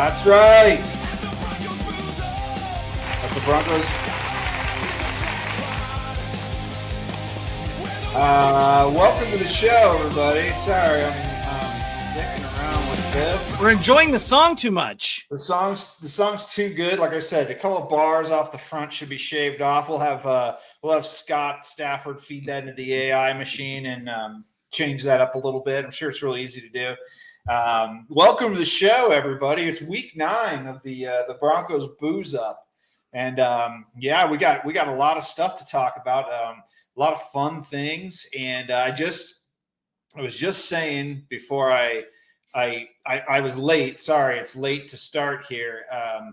That's right. At the Broncos. Welcome to the show, everybody. Sorry, I'm dicking around with this. We're enjoying the song too much. The song's too good. Like I said, a couple of bars off the front should be shaved off. We'll have Scott Stafford feed that into the AI machine and change that up a little bit. I'm sure it's really easy to do. Welcome to the show, everybody. It's week 9 of the Broncos Booze Up, and we got a lot of stuff to talk about. A lot of fun things, and I was just saying before I was late. Sorry, it's late to start here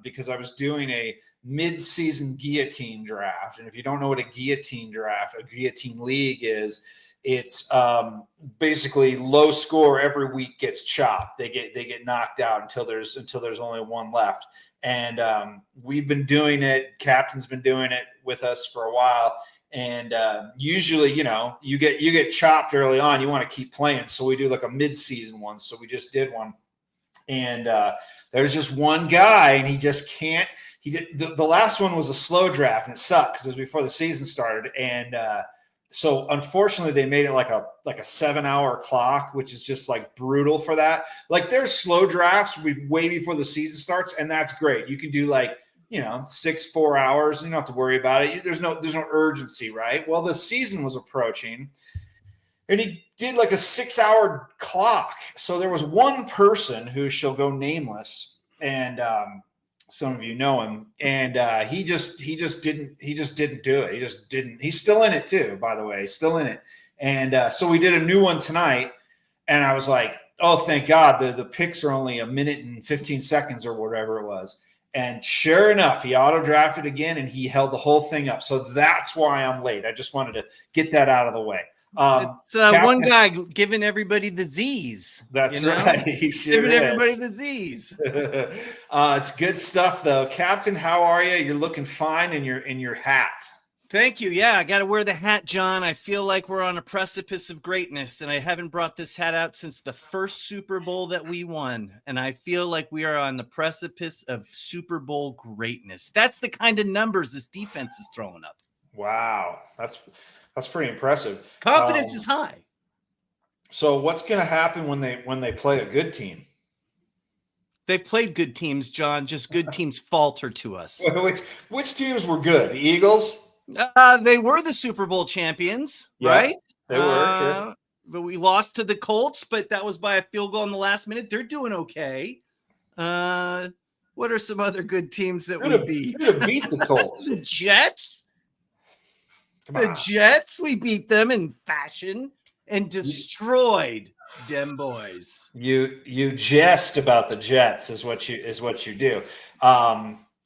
because I was doing a mid-season guillotine draft, and if you don't know what a guillotine league is. It's basically low score every week gets chopped. They get knocked out until there's only one left. And we've been doing it. Captain's been doing it with us for a while. And usually, you get chopped early on. You want to keep playing, so we do like a mid-season one. So we just did one, and there's just one guy, and he just can't. He did the last one was a slow draft, and it sucked because it was before the season started, and so unfortunately they made it like a 7-hour clock, which is just like brutal for that. Like there's slow drafts way before the season starts, and that's great. You can do like 4 hours. You don't have to worry about it. There's no urgency, right? Well, the season was approaching, and he did like a 6-hour clock. So there was one person who shall go nameless, and some of you know him, and he just didn't do it. He just didn't. He's still in it too, by the way. He's still in it. And so we did a new one tonight, and I was like, oh, thank God. The picks are only 1 minute and 15 seconds or whatever it was. And sure enough, he auto-drafted again, and he held the whole thing up. So that's why I'm late. I just wanted to get that out of the way. It's one guy giving everybody the Z's. That's right. He sure giving is. everybody the Z's. It's good stuff, though. Captain, how are you? You're looking fine in your hat. Thank you. Yeah, I got to wear the hat, John. I feel like we're on a precipice of greatness, and I haven't brought this hat out since the first Super Bowl that we won, and I feel like we are on the precipice of Super Bowl greatness. That's the kind of numbers this defense is throwing up. Wow, that's pretty impressive. Confidence is high. So what's going to happen when they play a good team? They've played good teams, John. Just good teams falter to us. Which teams were good? The Eagles? They were the Super Bowl champions, yeah, right? They were, sure. But we lost to the Colts, but that was by a field goal in the last minute. They're doing okay. What are some other good teams that we beat? Who beat the Colts? The Jets? The Jets, we beat them in fashion and destroyed them boys. You jest about the Jets is what you do.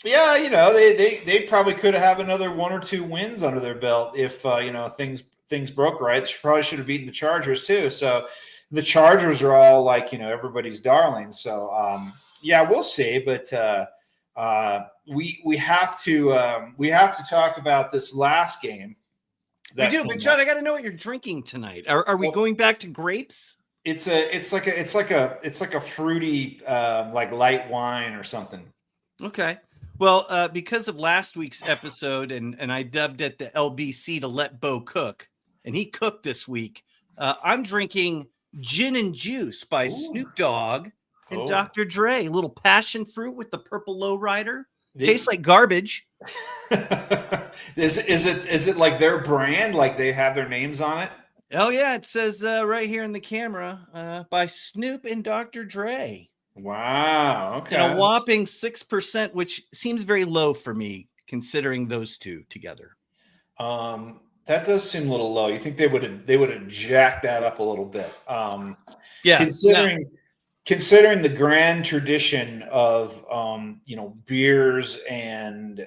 They probably could have another 1 or 2 wins under their belt if things broke right. They probably should have beaten the Chargers too. So the Chargers are all like everybody's darling. So we'll see. But we have to talk about this last game. We do, but John, I got to know what you're drinking tonight. Are we going back to grapes? It's like a fruity like light wine or something. Okay. Well, because of last week's episode, and I dubbed it the LBC to let Bo cook, and he cooked this week. I'm drinking Gin and Juice by Snoop Dogg and Dr. Dre. A little passion fruit with the purple lowrider. Tastes like garbage. Is it like their brand? Like they have their names on it? Oh yeah, it says right here in the camera by Snoop and Dr. Dre. Wow. Okay. And a whopping 6%, which seems very low for me considering those two together. That does seem a little low. You think they would have jacked that up a little bit? Yeah. Considering the grand tradition of beers and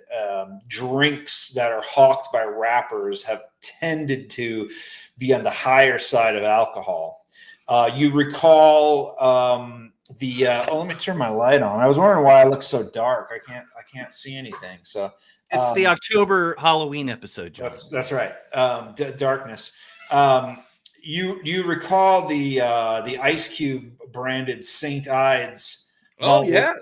drinks that are hawked by rappers have tended to be on the higher side of alcohol. You recall let me turn my light on. I was wondering why I look so dark. I can't see anything. So it's the October Halloween episode, John. That's right. Darkness. You recall the Ice Cube branded St. Ides? Oh yeah.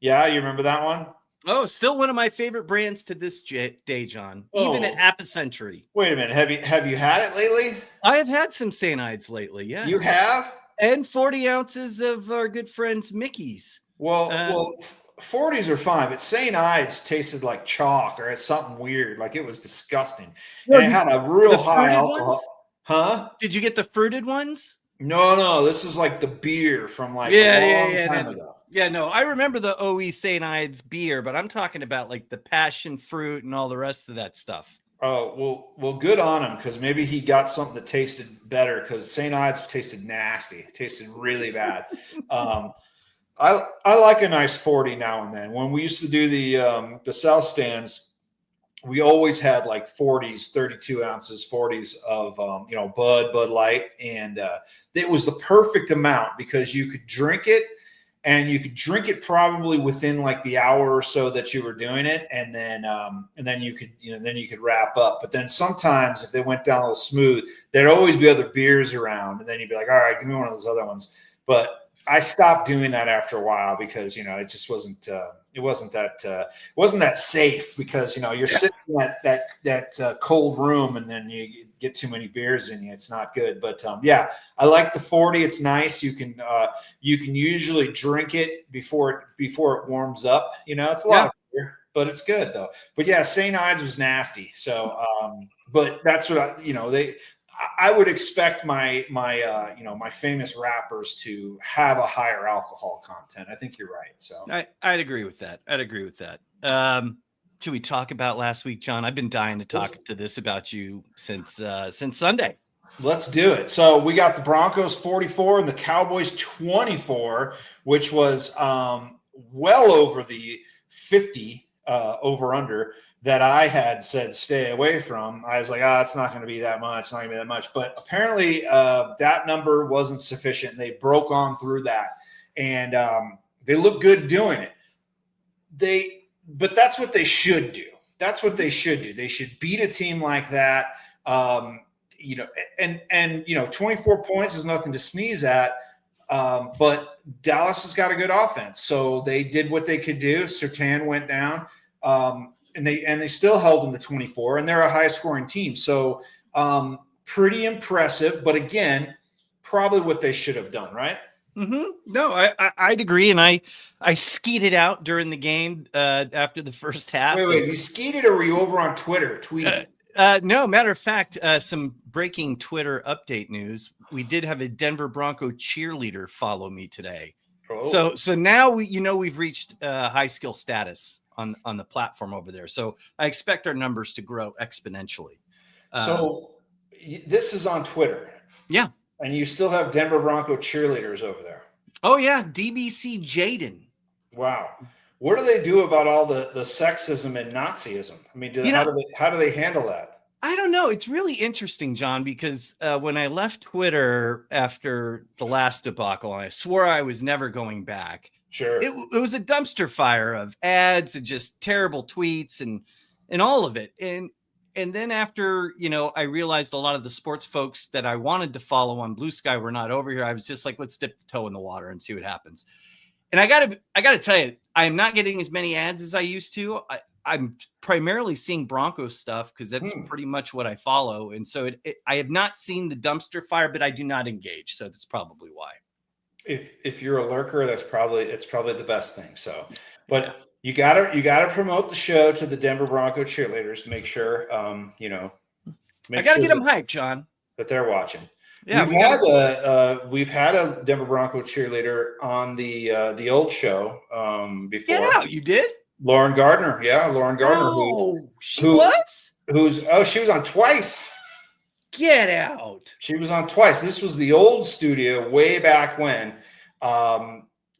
Yeah, you remember that one? Oh, still one of my favorite brands to this day, John. Even at Oh, half a century. wait a minute. Have you had it lately? I have had some St. Ides lately, You yes. have? And 40 ounces of our good friends Mickey's. Well, 40s are fine, but St. Ides tasted like chalk or something weird. Like it was disgusting. No, And it had a real the high fruited alcohol. ones? Huh? Did you get the fruited ones? No. This is like the beer from like a long Yeah. time ago. Yeah, no, I remember the OE St. Ides beer, but I'm talking about like the passion fruit and all the rest of that stuff. Oh, well, good on him because maybe he got something that tasted better because St. Ides tasted nasty. It tasted really bad. Um, I like a nice 40 now and then. When we used to do the South stands, we always had like 40s, 32 ounces, 40s of Bud Light, and it was the perfect amount because you could drink it, and you could drink it probably within like the hour or so that you were doing it, and then you could wrap up. But then sometimes if they went down a little smooth, there'd always be other beers around, and then you'd be like, all right, give me one of those other ones. But I stopped doing that after a while because it just wasn't that safe because you're sitting in that cold room and then you get too many beers in you. It's not good. But yeah, I like the 40. It's nice. You can usually drink it before it warms up. It's a lot of beer, but it's good though. But yeah, St. Ides was nasty. So but that's what I would expect my famous rappers to have a higher alcohol content. I think you're right. So I'd agree with that. Should we talk about last week, John? I've been dying to talk to this about you since Sunday. Let's do it. So we got the Broncos 44 and the Cowboys 24, which was well over the 50 over under that I had said stay away from. I was like, it's not going to be that much. It's not going to be that much. But apparently that number wasn't sufficient. They broke on through that. And they look good doing it. But that's what they should do. That's what they should do. They should beat a team like that. 24 points is nothing to sneeze at. But Dallas has got a good offense. So they did what they could do. Surtain went down. And they still held them to 24, and they're a high scoring team. So pretty impressive. But again, probably what they should have done, right? Mm-hmm. No, I'd agree, and I skeeted out during the game after the first half. Wait, you skeeted or were you over on Twitter tweeting? No, matter of fact, some breaking Twitter update news. We did have a Denver Bronco cheerleader follow me today. Oh. So now we've reached high skill status on the platform over there. So I expect our numbers to grow exponentially. So this is on Twitter. Yeah. And you still have Denver Bronco cheerleaders over there. Oh yeah. DBC Jaden. Wow. What do they do about all the sexism and Nazism? I mean, how do they handle that? I don't know. It's really interesting, John, because when I left Twitter after the last debacle, and I swore I was never going back. Sure. It was a dumpster fire of ads and just terrible tweets and all of it. And then after, I realized a lot of the sports folks that I wanted to follow on Blue Sky were not over here. I was just like, let's dip the toe in the water and see what happens. And I gotta tell you, I am not getting as many ads as I used to. I'm primarily seeing Broncos stuff because that's pretty much what I follow. And so I have not seen the dumpster fire, but I do not engage. So that's probably why. If you're a lurker, it's probably the best thing. So, but you gotta promote the show to the Denver Bronco cheerleaders to make sure, I gotta get them hyped, John, that they're watching. Yeah, we've had a Denver Bronco cheerleader on the old show before. Get out, you did? Lauren Gardner, yeah, Lauren Gardner. She was on twice. Get out. She was on twice. This was the old studio way back when.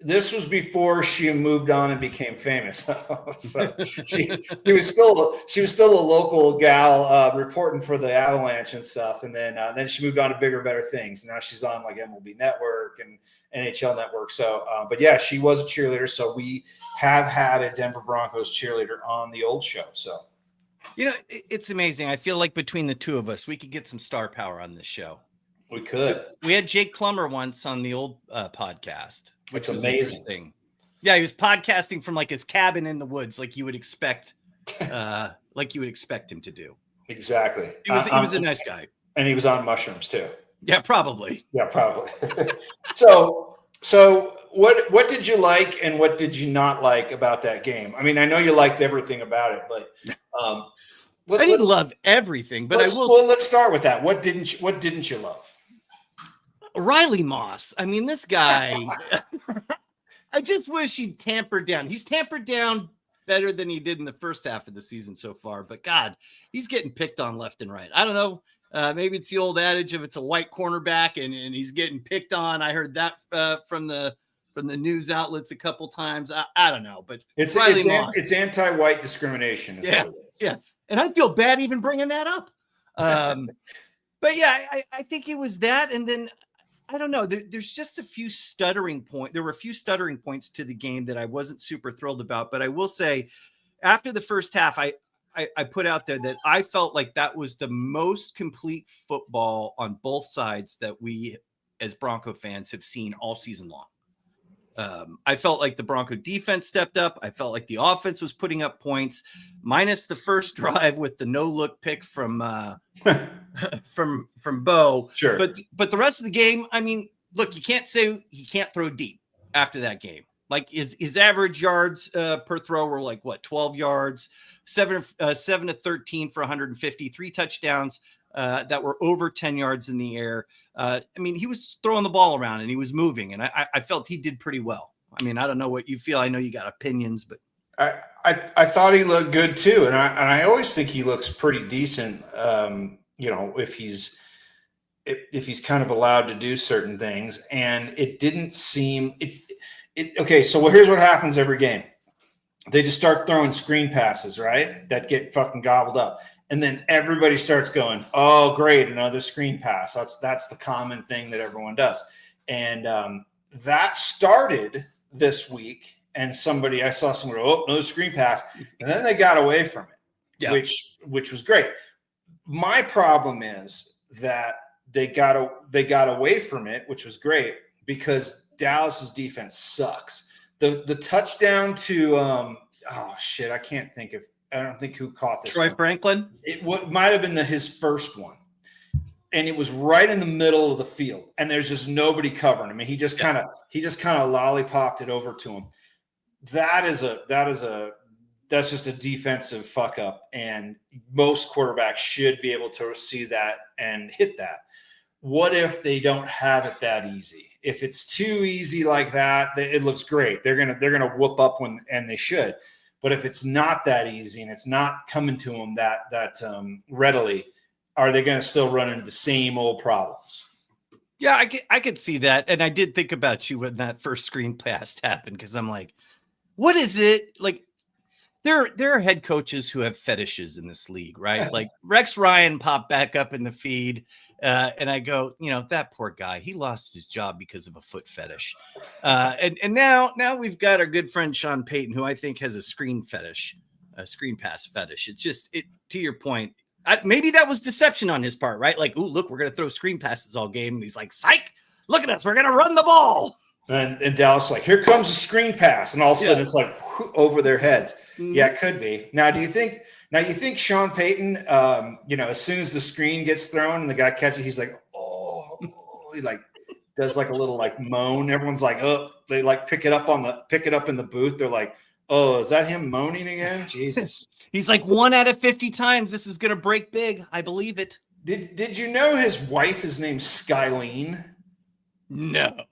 This was before she moved on and became famous. So she was still a local gal reporting for the Avalanche and stuff. And then she moved on to bigger, better things. Now she's on like MLB Network and NHL Network. So, but yeah, she was a cheerleader. So we have had a Denver Broncos cheerleader on the old show. So. It's amazing. I feel like between the two of us, we could get some star power on this show. We could. We had Jake Plummer once on the old podcast, which was amazing. Yeah, he was podcasting from like his cabin in the woods, like you would expect him to do. Exactly. He was a nice guy. And he was on mushrooms too. Yeah, probably. Yeah, probably. So what did you like and what did you not like about that game? I mean, I know you liked everything about it, but I didn't love everything, but let's start with that. What didn't you love? Riley Moss. I mean, this guy. I just wish he'd tampered down. He's tampered down better than he did in the first half of the season so far. But God, he's getting picked on left and right. I don't know. Maybe it's the old adage of it's a white cornerback and he's getting picked on. I heard that from the news outlets a couple times. I don't know, but it's anti-white discrimination. Yeah. And I feel bad even bringing that up. But yeah, I think it was that. And then I don't know. There's just a few stuttering points. There were a few stuttering points to the game that I wasn't super thrilled about. But I will say, after the first half, I put out there that I felt like that was the most complete football on both sides that we, as Bronco fans, have seen all season long. I felt like the Bronco defense stepped up. I felt like the offense was putting up points, minus the first drive with the no-look pick from Bo. Sure. But the rest of the game, I mean, look, you can't say he can't throw deep after that game. Like his average yards per throw were like 12 yards, 7 to 13 for 150, 3 touchdowns that were over 10 yards in the air. I mean, he was throwing the ball around and he was moving, and I felt he did pretty well. I mean, I don't know what you feel. I know you got opinions, but I thought he looked good too, and I always think he looks pretty decent. If he's kind of allowed to do certain things, and it didn't seem okay. So here's what happens every game. They just start throwing screen passes, right? That get fucking gobbled up. And then everybody starts going, oh, great, another screen pass. That's the common thing that everyone does. And that started this week. And I saw someone go, oh, another screen pass. And then they got away from it, which was great. My problem is that they got away from it, which was great, because Dallas's defense sucks. The touchdown to I don't think who caught this. Troy Franklin. It might have been his first one, and it was right in the middle of the field, and there's just nobody covering him. I mean, he just kind of lollipopped it over to him. That's just a defensive fuck up, and most quarterbacks should be able to see that and hit that. What if they don't have it that easy? If it's too easy like that, it looks great. They're gonna whoop up and they should. But if it's not that easy and it's not coming to them that readily, are they going to still run into the same old problems? Yeah, I could see that. And I did think about you when that first screen pass happened, because I'm like, what is it? Like, there are head coaches who have fetishes in this league, right? Like Rex Ryan popped back up in the feed. And I go, that poor guy, he lost his job because of a foot fetish. And now we've got our good friend Sean Payton, who I think has a screen fetish, a screen pass fetish. It's just, to your point, maybe that was deception on his part, right? Like, ooh, look, we're going to throw screen passes all game. And he's like, psych, look at us, we're going to run the ball. And Dallas like, here comes a screen pass. And all of a sudden it's like over their heads. Mm-hmm. Yeah, it could be. Now, you think Sean Payton, as soon as the screen gets thrown and the guy catches it, he's like, oh, he like does like a little like moan. Everyone's like, oh, they like pick it up in the booth. They're like, oh, is that him moaning again? Jesus. He's like, 1 out of 50 times this is going to break big. I believe it. Did you know his wife is named Skyleen? No.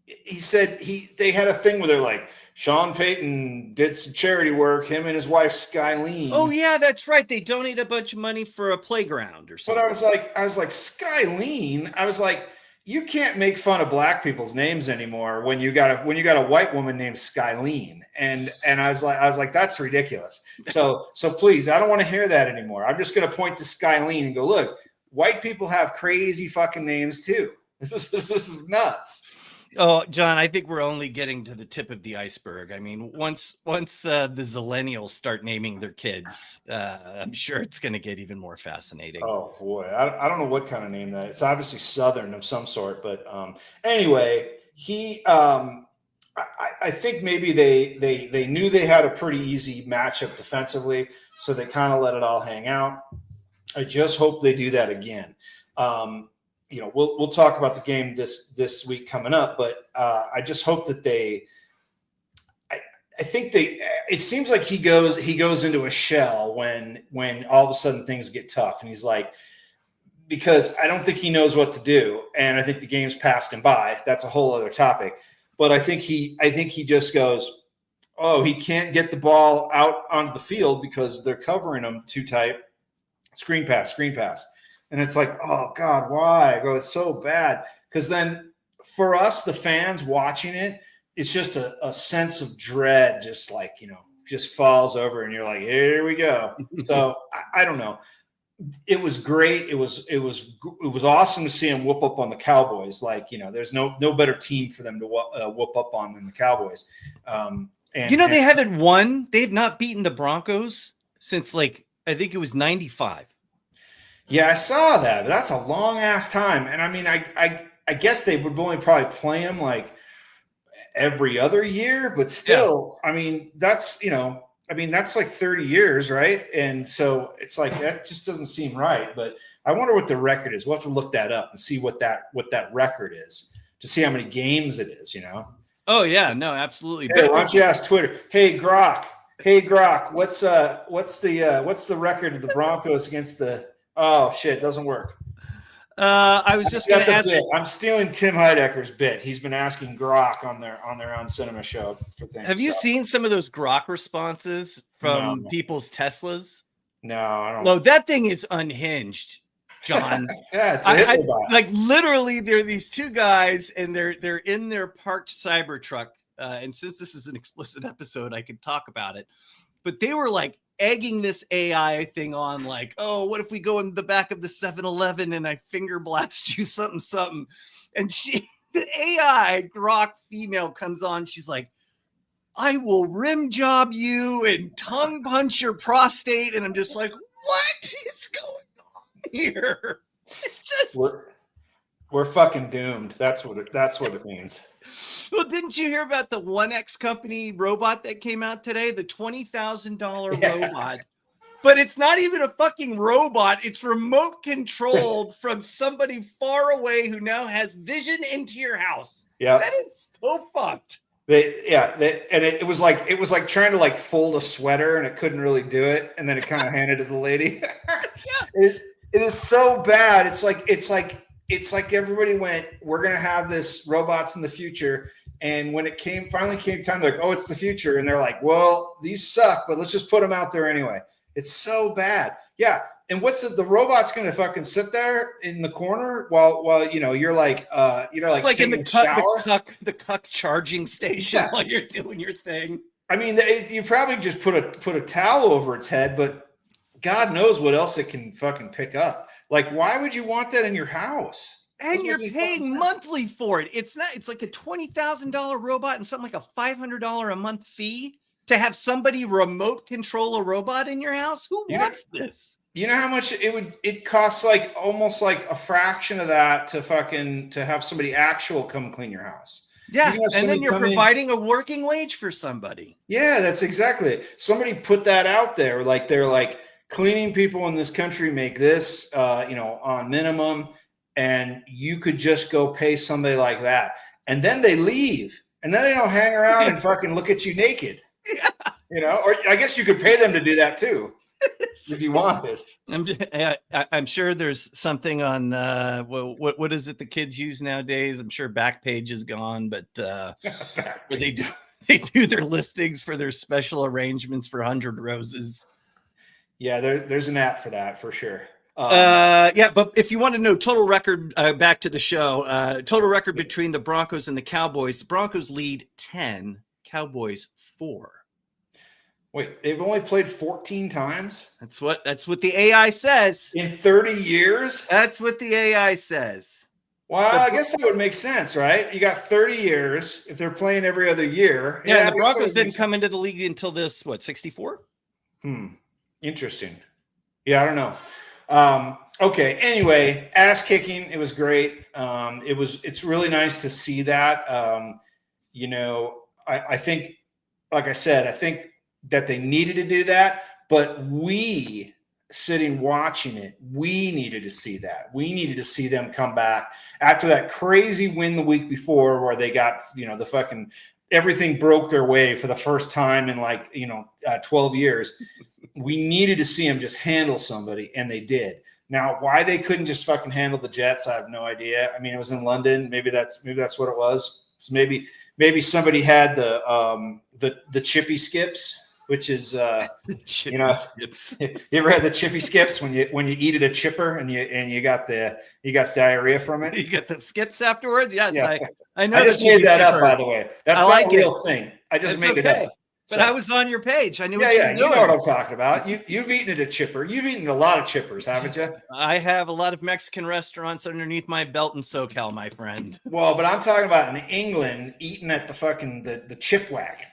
He said they had a thing where they're like, Sean Payton did some charity work, him and his wife Skyleen. Oh yeah, that's right. They donate a bunch of money for a playground or something. But I was like Skyleen. I was like, you can't make fun of black people's names anymore when you got a white woman named Skyleen. And I was like, that's ridiculous. So please, I don't want to hear that anymore. I'm just going to point to Skyleen and go, look, white people have crazy fucking names too. This is nuts. Oh, John, I think we're only getting to the tip of the iceberg. I mean, once the zillennials start naming their kids, I'm sure it's going to get even more fascinating. Oh boy, I don't know what kind of name that is. It's obviously Southern of some sort, but anyway, I think maybe they knew they had a pretty easy matchup defensively, so they kind of let it all hang out. I just hope they do that again. We'll talk about the game this week coming up, but I just hope that I think it seems like he goes into a shell when all of a sudden things get tough, and he's like, because I don't think he knows what to do, and I think the game's passed him by. That's a whole other topic. But I think he just goes, oh, he can't get the ball out onto the field because they're covering him too tight. Screen pass. And it's like, oh God, why? I go, it's so bad. Because then for us, the fans watching it, it's just a sense of dread, just like, just falls over, and you're like, here we go. So I don't know. It was great. It was awesome to see him whoop up on the Cowboys. Like, there's no better team for them to whoop up on than the Cowboys. They haven't won. They've not beaten the Broncos since I think it was 95. Yeah, I saw that. But that's a long ass time. And I mean, I guess they would only probably play him like every other year, but still, yeah. I mean, that's like 30 years, right? And so it's like that just doesn't seem right. But I wonder what the record is. We'll have to look that up and see what that record is to see how many games it is. Oh yeah, no, absolutely. Hey, why don't you ask Twitter? Hey Grok, what's the record of the Broncos against the? Oh shit, doesn't work. I was just going to ask. I'm stealing Tim Heidecker's bit. He's been asking Grok on their own cinema show for things. Have you seen some of those Grok responses from people's Teslas? No, I don't. No, that thing is unhinged, John. Yeah, it's a Hitlerbot. Like literally, there are these two guys, and they're in their parked Cybertruck. And since this is an explicit episode, I can talk about it. But they were like egging this AI thing on, like, oh, what if we go in the back of the 7-Eleven and I finger blast you something. And the AI Grok female comes on. She's like, I will rim job you and tongue punch your prostate. And I'm just like, what is going on here? We're fucking doomed. That's what it means. Well, didn't you hear about the 1X company robot that came out today? The $20,000 robot. But it's not even a fucking robot. It's remote controlled from somebody far away who now has vision into your house. Yeah. That is so fucked. It was like trying to like fold a sweater, and it couldn't really do it, and then it kind of handed it to the lady. Yeah. It is so bad. It's like everybody went, we're going to have this robots in the future. And when it finally came time, they're like, oh, it's the future. And they're like, well, these suck, but let's just put them out there anyway. It's so bad. Yeah. And the robot's going to fucking sit there in the corner while you're like in the cuck charging station Yeah. while you're doing your thing. I mean, you probably just put a towel over its head, but God knows what else it can fucking pick up. Like, why would you want that in your house? And you're paying monthly for it. It's like a $20,000 robot and something like a $500 a month fee to have somebody remote control a robot in your house. Who wants this? You know how much it costs, like almost like a fraction of that to have somebody actual come clean your house. Yeah. And then you're providing a working wage for somebody. Yeah, that's exactly it. Somebody put that out there. Like, they're like, cleaning people in this country make this, on minimum. And you could just go pay somebody like that. And then they leave. And then they don't hang around and fucking look at you naked. Yeah. Or I guess you could pay them to do that too, if you wanted. I'm sure there's something on, what is it the kids use nowadays? I'm sure Backpage is gone, but where they do their listings for their special arrangements for 100 Roses. Yeah, there's an app for that for sure. But if you want to know total record, back to the show, total record between the Broncos and the Cowboys, the Broncos lead 10, Cowboys 4. Wait, they've only played 14 times? That's what the AI says. In 30 years? That's what the AI says. Well, I guess that would make sense, right? You got 30 years if they're playing every other year. Yeah, the Broncos didn't come into the league until 64? Interesting. Yeah, I don't know. Okay. Anyway, ass kicking. It was great. It's really nice to see that. I think, like I said, I think that they needed to do that, but we sitting watching it, we needed to see that. We needed to see them come back after that crazy win the week before where they got, the fucking everything broke their way for the first time in 12 years. We needed to see them just handle somebody, and they did. Now, why they couldn't just fucking handle the Jets, I have no idea. I mean, it was in London. Maybe that's what it was. So maybe somebody had the chippy skips, which is Chippy skips. you ever had the chippy skips when you eat at a chipper and you got diarrhea from it? You get the skips afterwards? Yes, Yeah. I know. I just made that up, by the way. That's not a real thing. I just made it up. But I was on your page. I knew what you you were doing. doing. You know what I'm talking about. You've eaten at a chipper. You've eaten a lot of chippers, haven't you? I have a lot of Mexican restaurants underneath my belt in SoCal, my friend. Well, but I'm talking about in England eating at the fucking the chip wagon.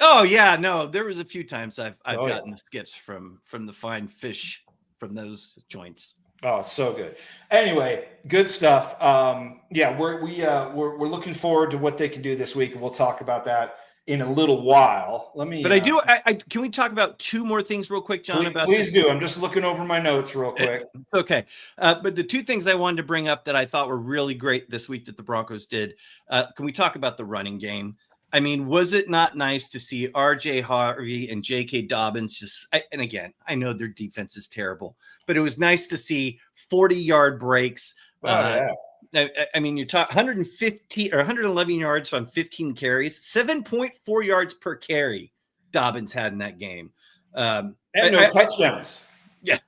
Oh yeah, no, there was a few times I've gotten the skips from the fine fish from those joints. Oh, so good. Anyway, good stuff. We're looking forward to what they can do this week, and we'll talk about that in a little while. Can we talk about two more things real quick, John? Please do. I'm just looking over my notes real quick. Okay. But the two things I wanted to bring up that I thought were really great this week that the Broncos did, can we talk about the running game? I mean, was it not nice to see RJ Harvey and J.K. Dobbins and again, I know their defense is terrible, but it was nice to see 40-yard breaks. Yeah. I mean, you're talking 115 or 111 yards on 15 carries, 7.4 yards per carry Dobbins had in that game. And no touchdowns. Yeah.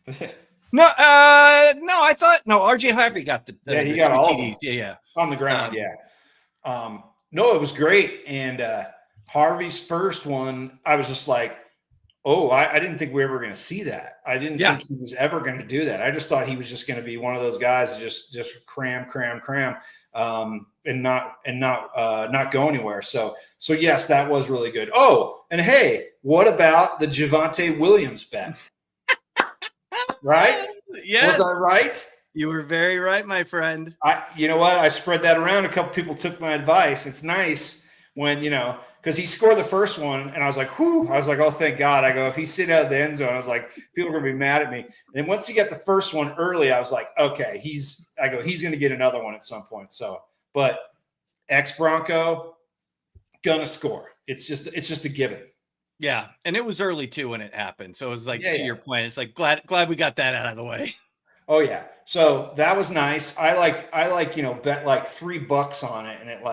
I thought RJ Harvey got he got all TDs. Yeah. On the ground, No, it was great. And Harvey's first one, I was just like, oh, I didn't think we were ever going to see that. I didn't think he was ever going to do that. I just thought he was just going to be one of those guys that just cram, and not go anywhere. So yes, that was really good. Oh, and hey, what about the Javonte Williams bet? Right? Yes. Was I right? You were very right, my friend. You know what? I spread that around. A couple people took my advice. It's nice when, because he scored the first one, and I was like, whew. I was like, oh, thank God. I go, if he's sitting out of the end zone, I was like, people are going to be mad at me. And then once he got the first one early, I was like, okay, he's going to get another one at some point. So, but ex-Bronco, gonna score. It's just a given. Yeah, and it was early too when it happened. So it was like your point. It's like glad we got that out of the way. Oh yeah. So that was nice. I bet like $3 on it, and it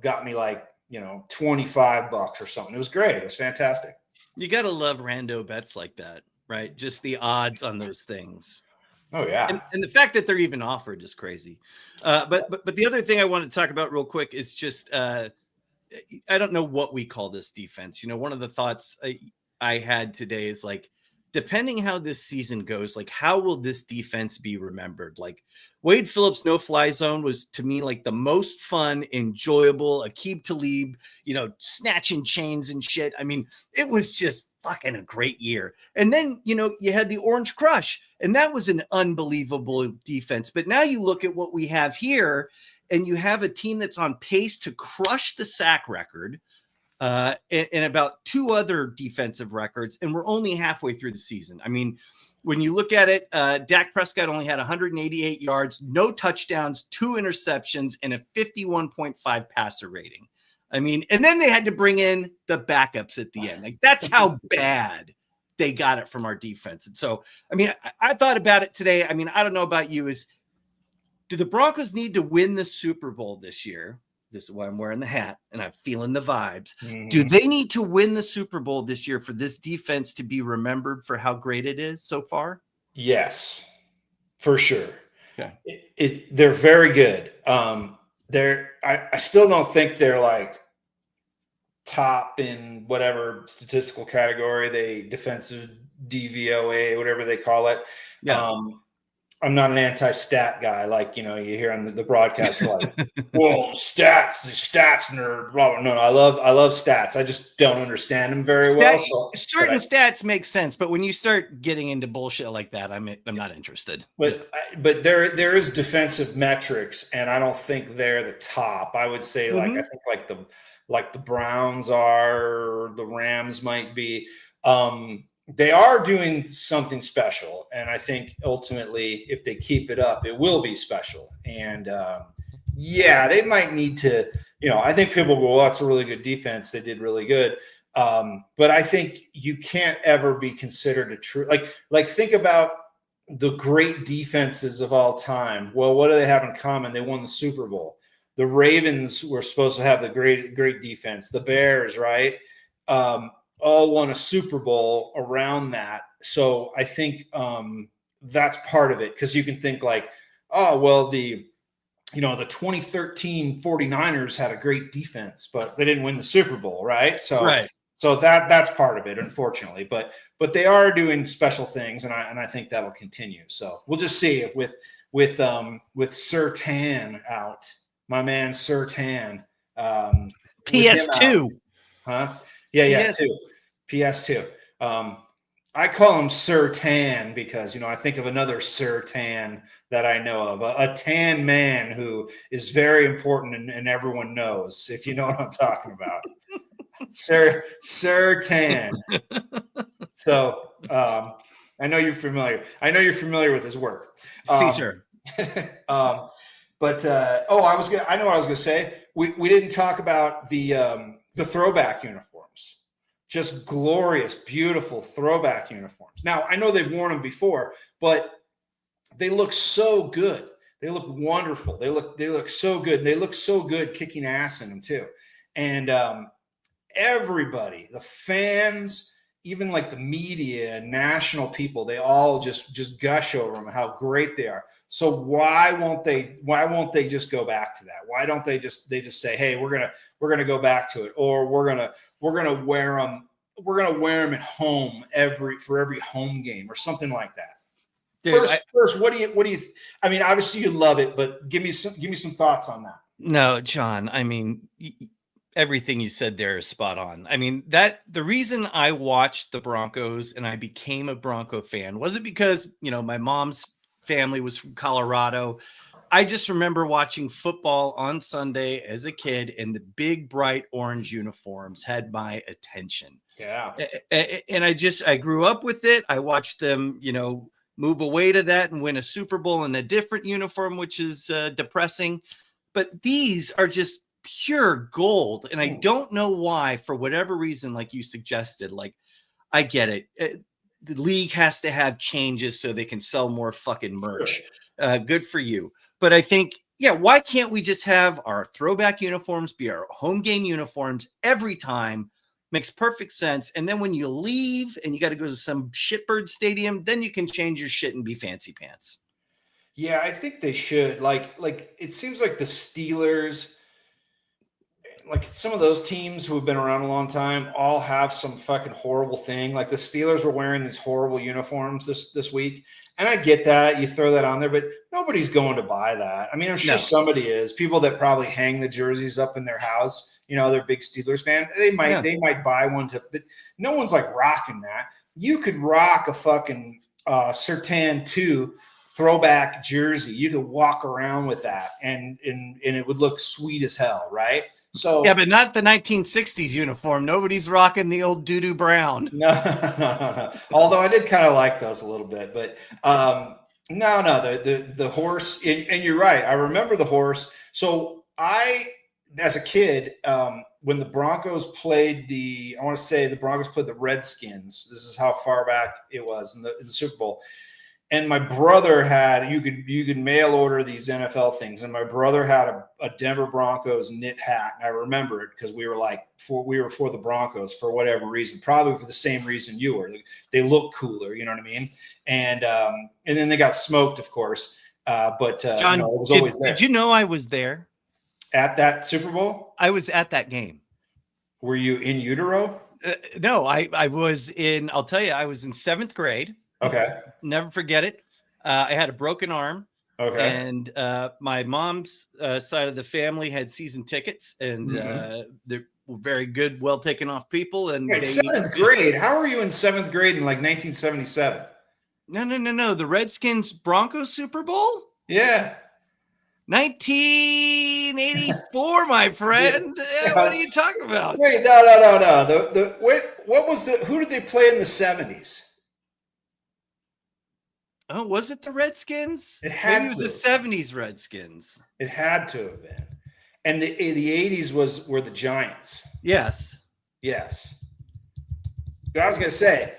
got me $25 or something. It was great. It was fantastic. You got to love rando bets like that, right? Just the odds on those things. Oh yeah. And the fact that they're even offered is crazy. But the other thing I want to talk about real quick is just I don't know what we call this defense. One of the thoughts I had today is depending how this season goes, how will this defense be remembered? Wade Phillips' no-fly zone was, to me, the most fun, enjoyable, Aqib Talib, snatching chains and shit. I mean, it was just fucking a great year. And then, you had the Orange Crush, and that was an unbelievable defense. But now you look at what we have here, and you have a team that's on pace to crush the sack record, and about two other defensive records, and we're only halfway through the season. I mean, when you look at it, Dak Prescott only had 188 yards, no touchdowns, 2 interceptions, and a 51.5 passer rating. I mean, and then they had to bring in the backups at the end. That's how bad they got it from our defense. And so, I mean, I thought about it today. I mean, I don't know about you. Do the Broncos need to win the Super Bowl this year? This is why I'm wearing the hat and I'm feeling the vibes. Mm-hmm. Do they need to win the Super Bowl this year for this defense to be remembered for how great it is so far? Yes, for sure. Okay. They're very good. I still don't think they're top in whatever statistical category, defensive DVOA, whatever they call it. Yeah. I'm not an anti-stat guy, like you hear on the broadcast, like, well, stats, the stats nerd. Blah, blah. No, I love stats. I just don't understand them very well. So, Certain stats make sense, but when you start getting into bullshit like that, I'm not interested. but there is defensive metrics, and I don't think they're the top. I would say I think like the Browns are, the Rams might be. They are doing something special, and I think ultimately, if they keep it up, it will be special. And yeah, they might need to. I think people go, "Well, that's a really good defense. They did really good." But I think you can't ever be considered a true like think about the great defenses of all time. Well, what do they have in common? They won the Super Bowl. The Ravens were supposed to have the great defense. The Bears, right? All won a Super Bowl around that. So I think that's part of it, because you can think like, oh, well, the 2013 49ers had a great defense, but they didn't win the Super Bowl, right? So that's part of it, unfortunately. But they are doing special things, and I think that'll continue. So we'll just see if with Sir Tan out, my man Sir Tan. PS2. Huh? Yeah, two. PS2. I call him Sir Tan because, I think of another Sir Tan that I know of, a tan man who is very important and everyone knows, if you know what I'm talking about. Sir Tan. So I know you're familiar. I know you're familiar with his work. Caesar. But I know what I was gonna say. We didn't talk about the throwback uniforms. Just glorious, beautiful throwback uniforms. Now I know they've worn them before, but they look so good. They look wonderful. They look so good. And they look so good kicking ass in them too. And everybody, the fans, even like the media, national people, they all just gush over them, how great they are. So why won't they just go back to that? Why don't they just say, hey, we're gonna go back to it, or we're gonna wear them at home for every home game or something like that. Dude, first, what do you? I mean, obviously you love it, but give me some thoughts on that. No, John. I mean, everything you said there is spot on. I mean, the reason I watched the Broncos and I became a Bronco fan wasn't because, my mom's family was from Colorado. I just remember watching football on Sunday as a kid, and the big bright orange uniforms had my attention. Yeah. And I grew up with it. I watched them, move away to that and win a Super Bowl in a different uniform, which is depressing. But these are just pure gold. And I don't know why, for whatever reason, like you suggested, like, I get it. The league has to have changes so they can sell more fucking merch. Good for you. But I think, why can't we just have our throwback uniforms be our home game uniforms every time? Makes perfect sense. And then when you leave and you got to go to some shitbird stadium, then you can change your shit and be fancy pants. Yeah, I think they should. Like it seems like the Steelers, like some of those teams who have been around a long time, all have some fucking horrible thing. Like the Steelers were wearing these horrible uniforms this week. And I get that. You throw that on there, but nobody's going to buy that. I mean, I'm sure somebody is. People that probably hang the jerseys up in their house, they're big Steelers fan. They might buy one but no one's like rocking that. You could rock a fucking Sertan 2 throwback jersey. You could walk around with that and it would look sweet as hell, right? So yeah, but not the 1960s uniform. Nobody's rocking the old doo-doo brown. No. Although I did kind of like those a little bit, but no, the horse, and you're right. I remember the horse. So as a kid, when the Broncos played the Redskins. This is how far back it was in the Super Bowl. And my brother had, you could mail order these NFL things. And my brother had a Denver Broncos knit hat. And I remember it because we were for the Broncos for whatever reason, probably for the same reason you were. They look cooler, you know what I mean? And then they got smoked, of course. But John, it was always there. Did you know I was there at that Super Bowl? I was at that game. Were you in utero? No, I was in, I'll tell you, I was in 7th grade. Okay. Never forget it. I had a broken arm. Okay. And my mom's side of the family had season tickets, and they were very good, well taken off people. And Wait, seventh grade? How were you in seventh grade in like 1977? No. The Redskins Broncos Super Bowl, Yeah. 1984, my friend. Yeah. What are you talking about? Wait, no. What was the? Who did they play in the 70s? Oh, was it the Redskins? It had Maybe it was to. the 70s Redskins. It had to have been. And the 80s were the Giants. Yes. Yes. I was gonna say,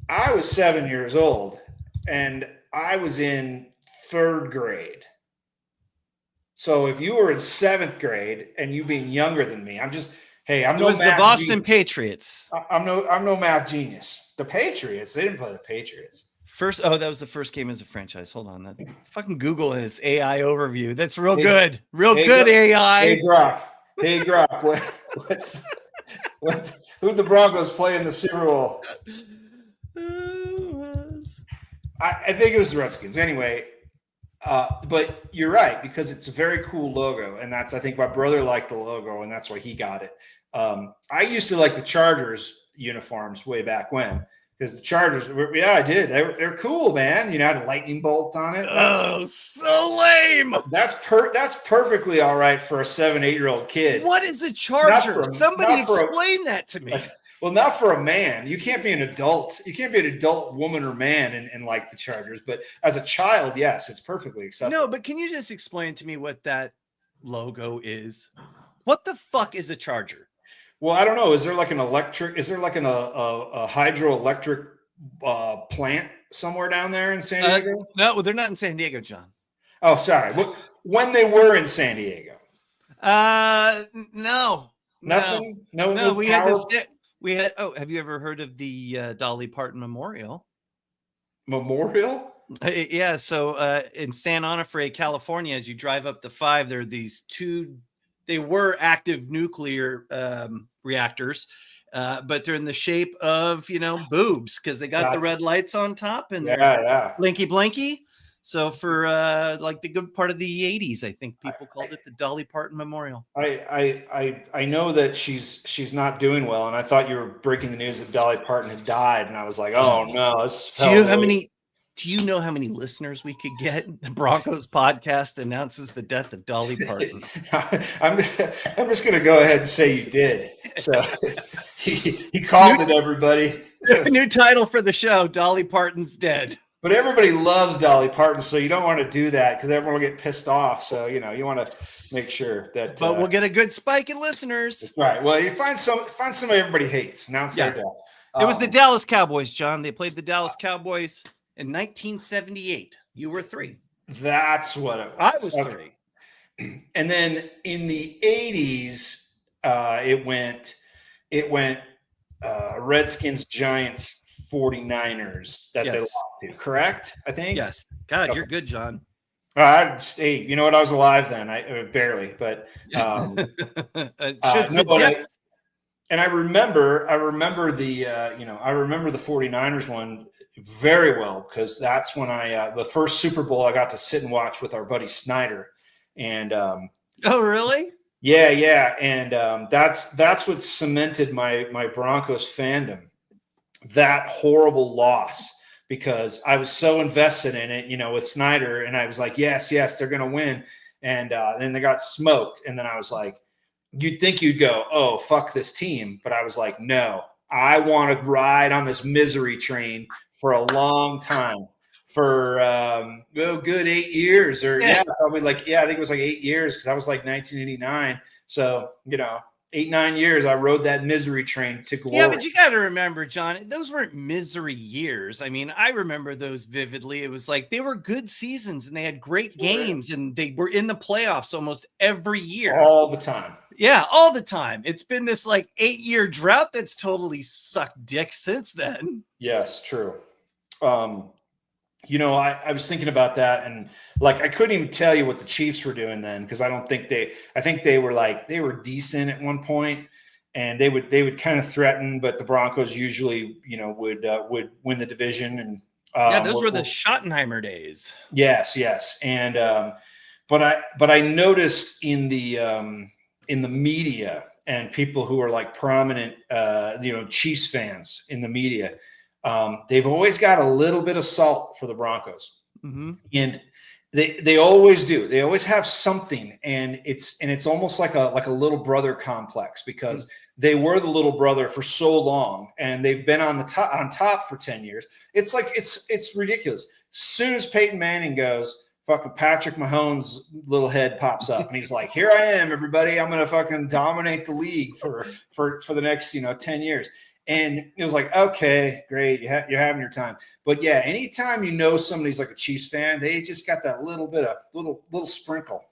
I was 7 years old, and I was in third grade. So if you were in seventh grade and you being younger than me, I'm just hey, I'm It no was the math Boston genius. Patriots. I'm no math genius. The Patriots, they didn't play the Patriots. That was the first game as a franchise. Hold on. Fucking Google and its AI overview. That's real good. Real good AI. Hey Brock. Who'd the Broncos play in the Super Bowl? I think it was the Redskins. Anyway, but you're right, because it's a very cool logo, and I think my brother liked the logo, and that's why he got it. I used to like the Chargers uniforms way back when, because the Chargers, I did. They're cool, man. Had a lightning bolt on it. That's so lame. That's perfectly all right for a 7-8-year-old kid. What is a Charger? Somebody explain that to me. Well, not for a man. You can't be an adult. You can't be an adult woman or man and like the Chargers. But as a child, yes, it's perfectly acceptable. No, but can you just explain to me what that logo is? What the fuck is a Charger? Well, I don't know. Is there like a hydroelectric plant somewhere down there in San Diego? No, they're not in San Diego, John. Oh, sorry. When they were in San Diego? No. Nothing? No, we had this. We had. Oh, have you ever heard of the Dolly Parton Memorial? Memorial? Yeah. So in San Onofre, California, as you drive up the 5, there are these two. They were active nuclear reactors, but they're in the shape of boobs, because they got the red lights on top and blinky blinky. So for like the good part of the 80s, I think people called it the Dolly Parton Memorial. I know that she's not doing well, and I thought you were breaking the news that Dolly Parton had died, and I was like, oh no, this. Do you know how many listeners we could get? The Broncos podcast announces the death of Dolly Parton. I'm just going to go ahead and say you did. So he called it, everybody. New title for the show: Dolly Parton's dead. But everybody loves Dolly Parton, so you don't want to do that because everyone will get pissed off. So you want to make sure that. But we'll get a good spike in listeners. That's right. Well, you find somebody everybody hates. Announce their death. It was the Dallas Cowboys, John. They played the Dallas Cowboys in 1978. You were 3. That's what it was. I was 3. And then in the 80s, it went Redskins, Giants, 49ers that they lost to, correct? I think. Yes. God, you're good, John. Hey, you know what? I was alive then. I barely, but and I remember the 49ers one very well, because that's when the first Super Bowl I got to sit and watch with our buddy Snyder. And oh, really? Yeah. And that's what cemented my Broncos fandom. That horrible loss, because I was so invested in it, with Snyder, and I was like, yes, they're going to win. And then they got smoked. And then I was like, you'd think you'd go, oh, fuck this team. But I was like, no, I want to ride on this misery train for a long time, for good 8 years, or probably I think it was like 8 years, because I was like 1989. So, 8-9 years, I rode that misery train to glory. Yeah, but you got to remember, John, those weren't misery years. I mean, I remember those vividly. It was like they were good seasons, and they had great games, and they were in the playoffs almost every year. All the time. Yeah, all the time. It's been this 8-year drought that's totally sucked dick since then. Yes, true. I was thinking about that, and I couldn't even tell you what the Chiefs were doing then, because I think they were decent at one point, and they would kind of threaten, but the Broncos usually would win the division, and Yeah, those were the Schottenheimer days. Yes, yes, and but I noticed in the media and people who are like prominent, Chiefs fans in the media, they've always got a little bit of salt for the Broncos, Mm-hmm. and they always do. They always have something, and it's almost like a little brother complex because they were the little brother for so long, and they've been on top for 10 years. It's like it's ridiculous. As soon as Peyton Manning goes, fucking Patrick Mahomes' little head pops up, and he's like, "Here I am, everybody. I'm gonna fucking dominate the league for the next 10 years." And it was like, okay, great, you're having your time. But yeah, anytime somebody's like a Chiefs fan, they just got that little bit of little sprinkle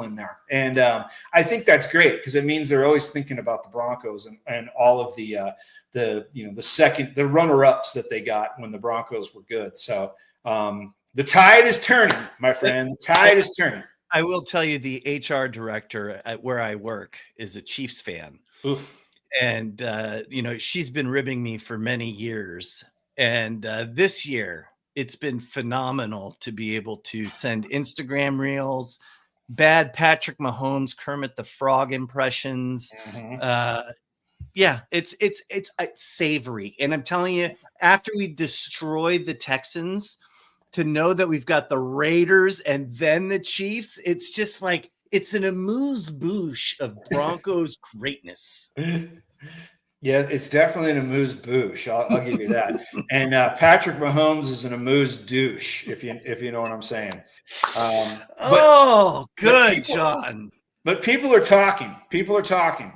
in there, and I think that's great because it means they're always thinking about the Broncos and all of the runner-ups that they got when the Broncos were good. So the tide is turning, my friend. The tide is turning. I will tell you, the HR director at where I work is a Chiefs fan. Oof. And, she's been ribbing me for many years. And this year, it's been phenomenal to be able to send Instagram reels, bad Patrick Mahomes, Kermit the Frog impressions. Mm-hmm. Yeah, it's savory. And I'm telling you, after we destroyed the Texans, to know that we've got the Raiders and then the Chiefs, it's just like, it's an amuse-bouche of Broncos greatness. Yeah, it's definitely an amuse-bouche. I'll give you that. And Patrick Mahomes is an amuse-douche, if you know what I'm saying. Good, John. But people are talking. People are talking.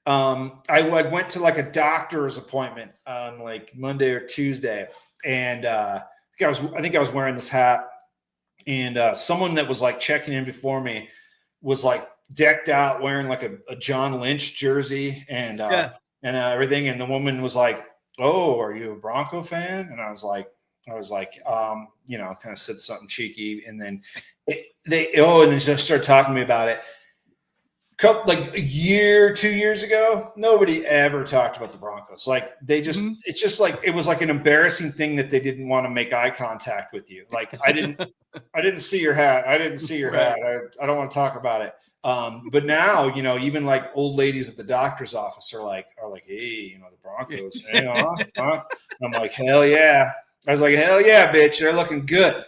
I went to like a doctor's appointment on like Monday or Tuesday, and I think I was wearing this hat, and someone that was like checking in before me was like decked out wearing like a John Lynch jersey and everything. And the woman was like, "Oh, are you a Bronco fan?" And I was like, kind of said something cheeky. And then they just started talking to me about it. Like a year, 2 years ago, nobody ever talked about the Broncos. Like it's just like, it was like an embarrassing thing that they didn't want to make eye contact with you. Like I didn't see your hat. I didn't see your hat. I don't want to talk about it. But now, even like old ladies at the doctor's office are like, "Hey, the Broncos, huh? And I'm like, hell yeah. I was like, hell yeah, bitch. They're looking good.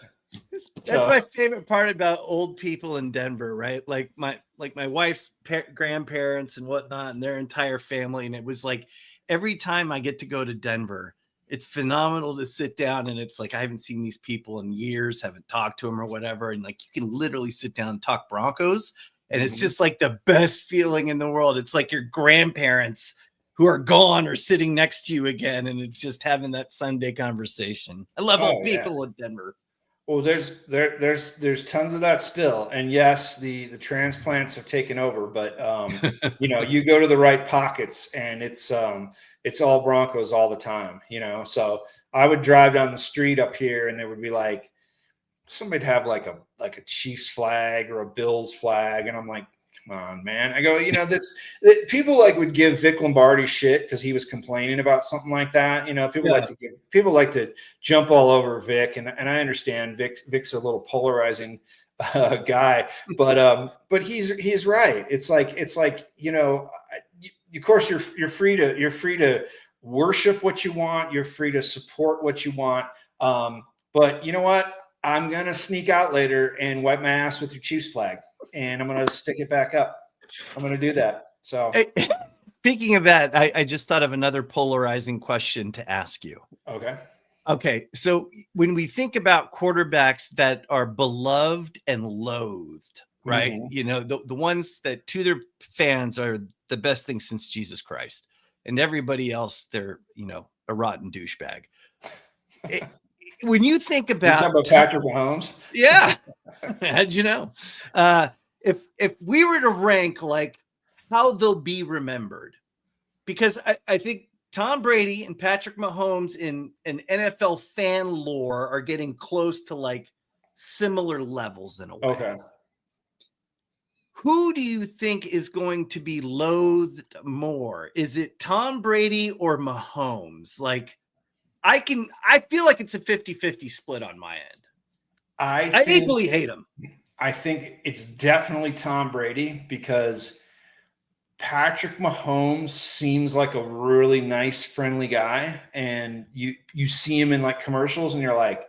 That's my favorite part about old people in Denver, right? Like my wife's grandparents and whatnot, and their entire family. And it was like, every time I get to go to Denver, it's phenomenal to sit down, and it's like, I haven't seen these people in years, haven't talked to them or whatever. And like, you can literally sit down and talk Broncos. And it's just like the best feeling in the world. It's like your grandparents who are gone are sitting next to you again. And it's just having that Sunday conversation. I love old people in Denver. Well, there's tons of that still. And yes, the transplants have taken over, but you go to the right pockets and it's all Broncos all the time, So I would drive down the street up here and there would be like, somebody'd have like a Chiefs flag or a Bills flag. And I'm like, come on, man. I go, people like would give Vic Lombardi shit because he was complaining about something like that. People like to jump all over Vic, and I understand Vic's a little polarizing guy, but he's right. It's like of course you're free to worship what you want. You're free to support what you want. But you know what? I'm going to sneak out later and wipe my ass with your Chiefs flag, and I'm going to stick it back up. I'm going to do that. So speaking of that, I just thought of another polarizing question to ask you. Okay. So when we think about quarterbacks that are beloved and loathed, right? Mm-hmm. The ones that to their fans are the best thing since Jesus Christ, and everybody else, they're, a rotten douchebag. When you think about Patrick Mahomes, yeah, how'd you know? If we were to rank like how they'll be remembered, because I think Tom Brady and Patrick Mahomes in an NFL fan lore are getting close to like similar levels in a way. Okay. Who do you think is going to be loathed more? Is it Tom Brady or Mahomes? Like, I feel like it's a 50-50 split on my end. I equally hate him. I think it's definitely Tom Brady because Patrick Mahomes seems like a really nice, friendly guy, and you see him in like commercials, and you're like,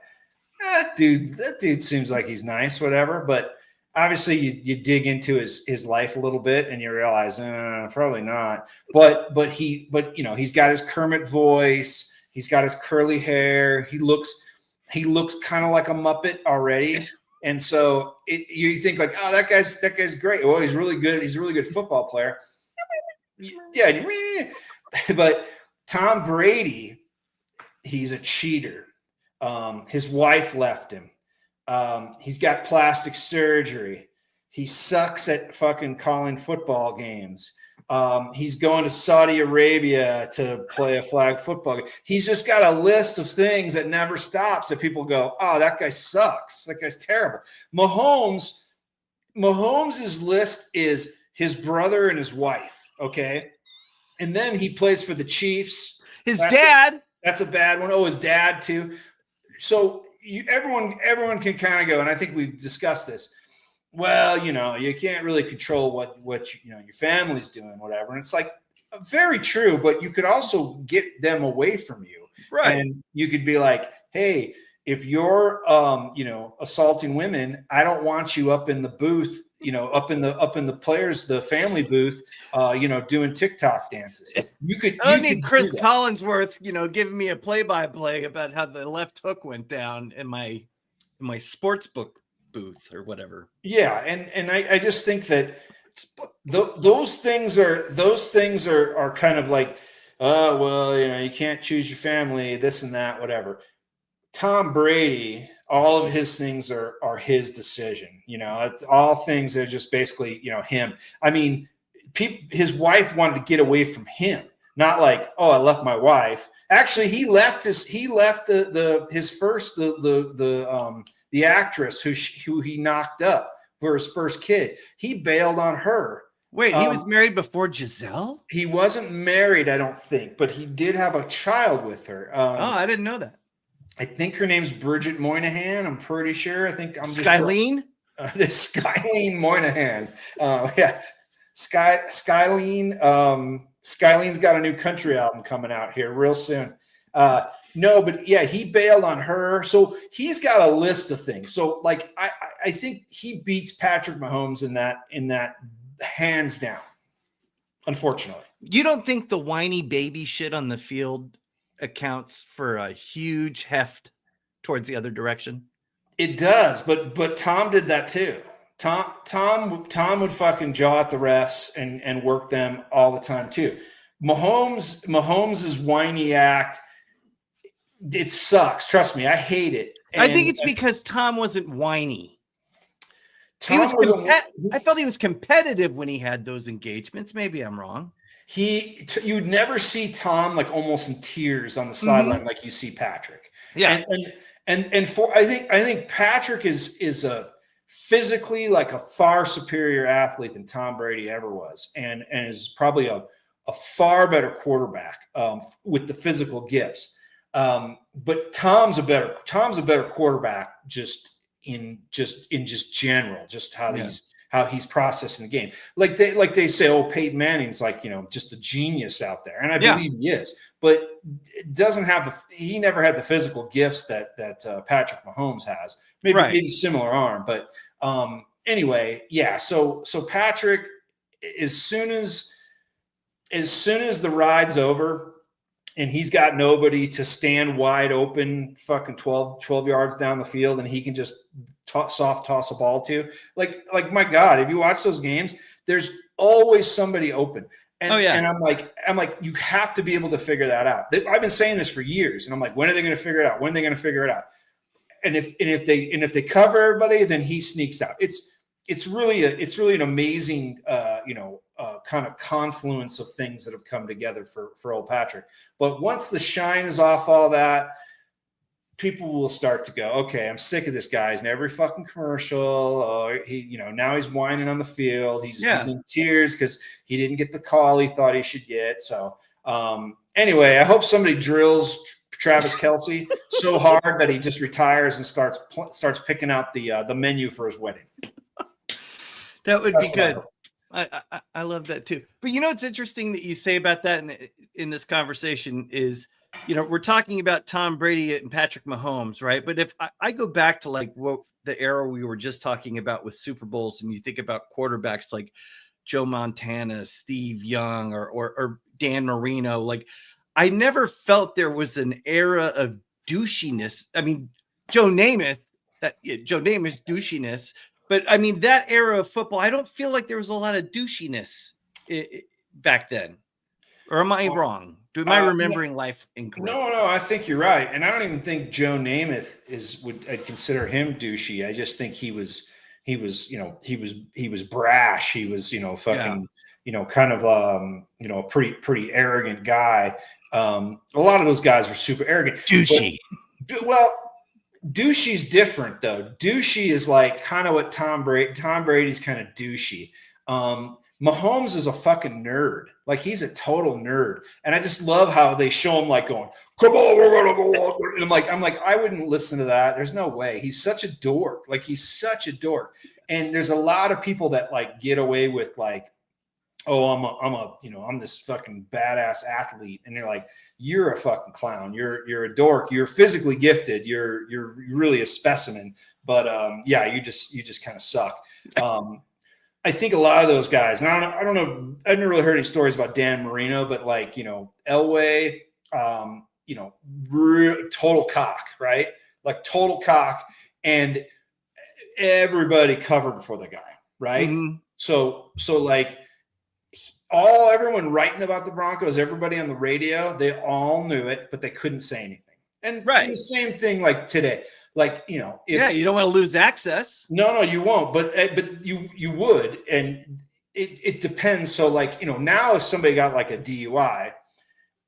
that dude seems like he's nice, whatever. But obviously, you dig into his life a little bit, and you realize probably not. But he's got his Kermit voice, he's got his curly hair, he looks kind of like a Muppet already. And so you think like, oh, that guy's great. Well, he's really good. He's a really good football player. Yeah, but Tom Brady, he's a cheater. His wife left him. He's got plastic surgery. He sucks at fucking calling football games. He's going to Saudi Arabia to play a flag football game. He's just got a list of things that never stops that people go, oh, that guy sucks. That guy's terrible. Mahomes' list is his brother and his wife. Okay. And then he plays for the Chiefs. His dad. That's a bad one. Oh, his dad too. So everyone can kind of go, and I think we've discussed this. Well, you can't really control what your family's doing, whatever. And it's like very true, but you could also get them away from you. Right. And you could be like, hey, if you're assaulting women, I don't want you up in the booth, up in the players, the family booth, doing TikTok dances. I don't need Chris Collinsworth, giving me a play-by-play about how the left hook went down in my sports book booth or whatever. Yeah, and I just think that those things are kind of like, you can't choose your family, this and that, whatever. Tom Brady, all of his things are his decision. It's all things are just basically, him. I mean, his wife wanted to get away from him, not like, oh, I left my wife. Actually, he left the actress who he knocked up for his first kid. He bailed on her. Wait, he was married before Giselle? He wasn't married, I don't think, but he did have a child with her. I didn't know that. I think her name's Bridget Moynihan. I'm pretty sure. I think I'm Skylene? Skylene Moynihan. Yeah. Skylene. Skylene's got a new country album coming out here real soon. No, but yeah, he bailed on her. So he's got a list of things. So like, I think he beats Patrick Mahomes in that hands down, unfortunately. You don't think the whiny baby shit on the field accounts for a huge heft towards the other direction? It does, but Tom did that too. Tom would fucking jaw at the refs and work them all the time too. Mahomes' whiny act, it sucks. Trust me, I hate it. I think it's because Tom wasn't whiny. I felt he was competitive when he had those engagements. Maybe I'm wrong. You'd never see Tom like almost in tears on the sideline like you see Patrick. Yeah, I think Patrick is a physically like a far superior athlete than Tom Brady ever was, and is probably a far better quarterback with the physical gifts. But Tom's a better quarterback just in general, just how he's processing the game. Like they say, oh, Peyton Manning's like, just a genius out there. And I believe he is, but it doesn't have he never had the physical gifts that Patrick Mahomes has. Maybe similar arm, but anyway, yeah. So Patrick, as soon as the ride's over and he's got nobody to stand wide open fucking 12 yards down the field and he can just soft toss a ball to, like my God, if you watch those games, there's always somebody open. And, and I'm like, you have to be able to figure that out. I've been saying this for years, and I'm like, when are they going to figure it out? When are they going to figure it out? And if they cover everybody, then he sneaks out. It's really an amazing kind of confluence of things that have come together for old Patrick. But once the shine is off all that, people will start to go, okay, I'm sick of this guy. He's in every fucking commercial. Now he's whining on the field. He's in tears because he didn't get the call he thought he should get. So Anyway, I hope somebody drills Travis Kelce so hard that he just retires and starts picking out the menu for his wedding. That would be good. I love that too. But it's interesting that you say about that in this conversation is, we're talking about Tom Brady and Patrick Mahomes, right? But if I go back to like what the era we were just talking about with Super Bowls, and you think about quarterbacks like Joe Montana, Steve Young, or Dan Marino, like I never felt there was an era of douchiness. I mean, Joe Namath douchiness. But I mean, that era of football, I don't feel like there was a lot of douchiness back then. Or am I wrong? Am I remembering life incorrectly? No, I think you're right. And I don't even think Joe Namath I'd consider him douchey. I just think he was brash. He was, fucking, kind of, a pretty arrogant guy. A lot of those guys were super arrogant. Douchey. Douchey's different though. Douchey is like kind of what Tom Brady's kind of douchey. Mahomes is a fucking nerd. Like he's a total nerd. And I just love how they show him like going, come on, we're gonna go on. And I'm like, I wouldn't listen to that. There's no way. He's such a dork. Like he's such a dork. And there's a lot of people that like get away with like, oh, I'm this fucking badass athlete. And they're like, you're a fucking clown. You're a dork. You're physically gifted. You're really a specimen. But you just kind of suck. I think a lot of those guys, and I don't know, I've never really heard any stories about Dan Marino, but like, Elway, total cock, right? Like total cock, and everybody covered for the guy, right? Mm-hmm. So like everyone writing about the Broncos, everybody on the radio, they all knew it, but they couldn't say anything. And the same thing like today. Like, you don't want to lose access. No, you won't. But you would, and it depends. So like, now if somebody got like a DUI,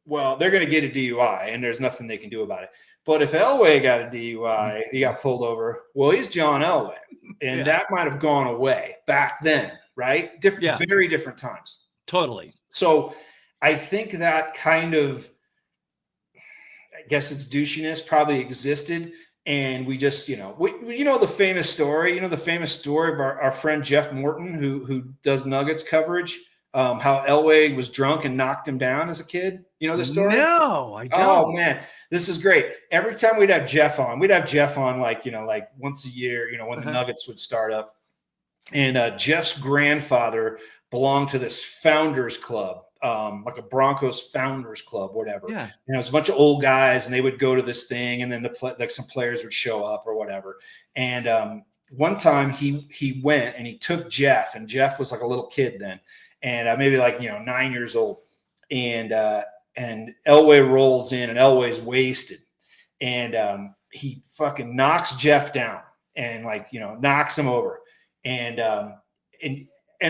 well, they're going to get a DUI, and there's nothing they can do about it. But if Elway got a DUI, he got pulled over. Well, he's John Elway, and that might have gone away back then, right? Very different times. Totally. So I think that kind of, I guess it's douchiness probably existed. And we just, the famous story, of our friend Jeff Morton, who does Nuggets coverage, how Elway was drunk and knocked him down as a kid. You know the story? No, I don't. Oh man, this is great. Every time we'd have Jeff on like once a year, when the Nuggets would start up. And Jeff's grandfather belonged to this founders club. Like a Broncos founders club, whatever. Yeah. It was a bunch of old guys, and they would go to this thing, and then some players would show up or whatever. And one time he went and he took Jeff, and Jeff was like a little kid then, and maybe like 9 years old. And Elway rolls in, and Elway's wasted, and he fucking knocks Jeff down and knocks him over, and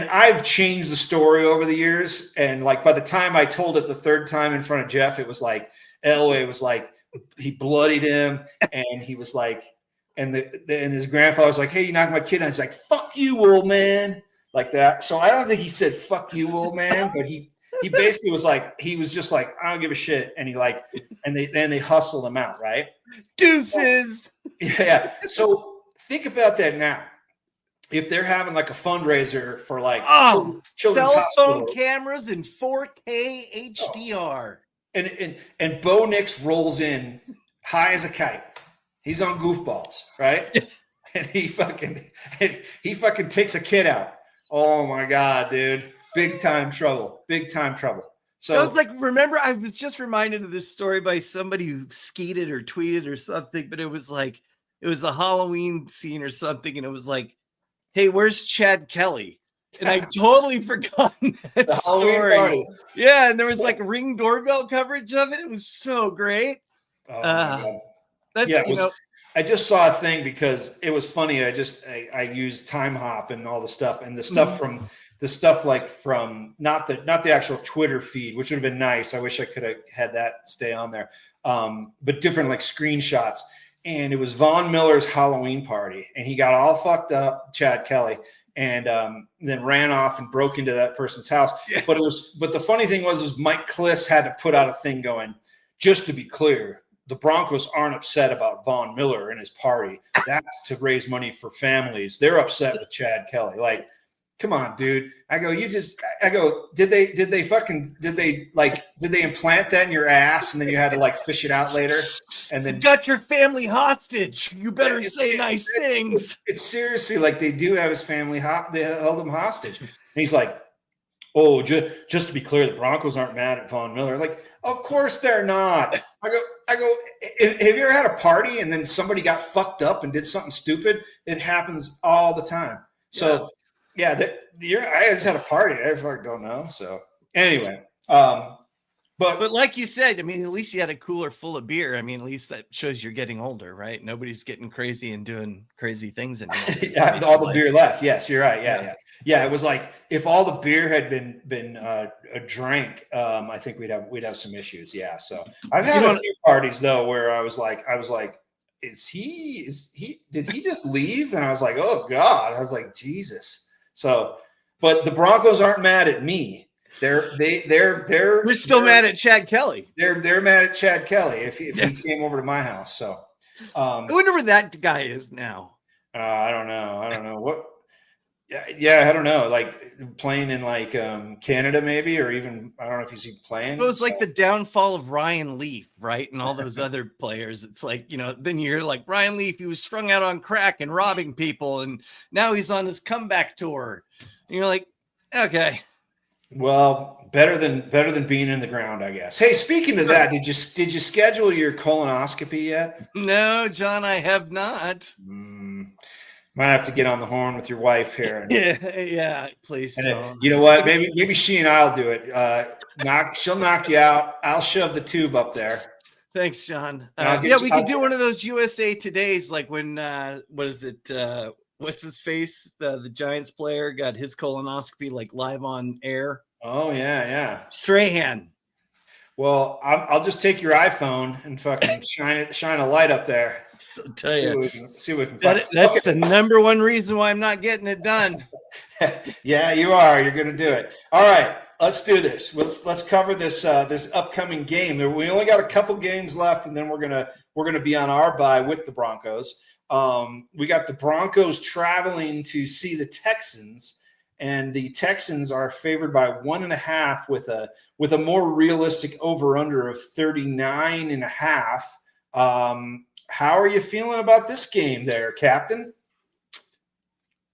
I've changed the story over the years. And like, by the time I told it the third time in front of Jeff, it was like, Elway was like, he bloodied him. And he was like, and his grandfather was like, hey, you knocked my kid out. He's like, fuck you, old man. Like that. So I don't think he said, fuck you, old man. But he basically was like, he was just like, I don't give a shit. And they hustled him out. Right. Deuces. Yeah. So think about that now. If they're having like a fundraiser for like children's cell hospital, phone cameras and 4K HDR, and Bo Nix rolls in high as a kite, he's on goofballs, right? And he fucking takes a kid out. Oh my god, dude, big time trouble. So I was like, remember, I was just reminded of this story by somebody who skeeted or tweeted or something, but it was like, it was a Halloween scene or something, and it was like, hey, where's Chad Kelly? And I totally forgotten that story. Party. Yeah, and there was like Ring doorbell coverage of it. It was so great. Oh my God. I just saw a thing because it was funny. I used Time Hop and all the stuff, and the stuff from not the actual Twitter feed, which would have been nice. I wish I could have had that stay on there. But different like screenshots. And it was Von Miller's Halloween party, and he got all fucked up, Chad Kelly, and then ran off and broke into that person's house. Yeah. But the funny thing was Mike Kliss had to put out a thing going, just to be clear, the Broncos aren't upset about Von Miller and his party. That's to raise money for families. They're upset with Chad Kelly. Like, come on, dude. I go, did they implant that in your ass and then you had to like fish it out later? And then you got your family hostage. You better say nice things. It's seriously like they do have his family. They held him hostage. And he's like, oh, just to be clear, the Broncos aren't mad at Von Miller. Like, of course they're not. I go, have you ever had a party and then somebody got fucked up and did something stupid? It happens all the time. So, yeah, I just had a party. I fucking don't know. So, anyway, but like you said, I mean, at least you had a cooler full of beer. I mean, at least that shows you're getting older, right? Nobody's getting crazy and doing crazy things anymore. Yeah, all the beer left. Yes, you're right. Yeah. It was like if all the beer had been drank, I think we'd have some issues. Yeah. So I've had a few parties though where I was like, did he just leave? And I was like, oh God. I was like, Jesus. So, but the Broncos aren't mad at me. We're still mad at Chad Kelly. They're mad at Chad Kelly if he came over to my house. So I wonder where that guy is now. I don't know what. Yeah, I don't know. Like playing in like Canada maybe, or even I don't know if he's even playing. It was like the downfall of Ryan Leaf, right? And all those other players. It's like, then you're like Ryan Leaf, he was strung out on crack and robbing people, and now he's on his comeback tour. And you're like, okay. Well, better than being in the ground, I guess. Hey, speaking of that, did you schedule your colonoscopy yet? No, John, I have not. Might have to get on the horn with your wife here. Yeah, please. You know what? Maybe she and I'll do it. She'll knock you out. I'll shove the tube up there. Thanks, John. We could do one of those USA Todays, like when what is it? What's his face? The Giants player got his colonoscopy like live on air. Oh yeah. Strahan. Well, I'll just take your iPhone and fucking shine a light up there. I'll tell you. See what we can that's okay. The number one reason why I'm not getting it done. Yeah, you are. You're going to do it. All right, let's do this. Let's cover this this upcoming game. We only got a couple games left, and then we're gonna be on our bye with the Broncos. We got the Broncos traveling to see the Texans. And the Texans are favored by 1.5 with a more realistic over/under of 39.5. How are you feeling about this game there, Captain?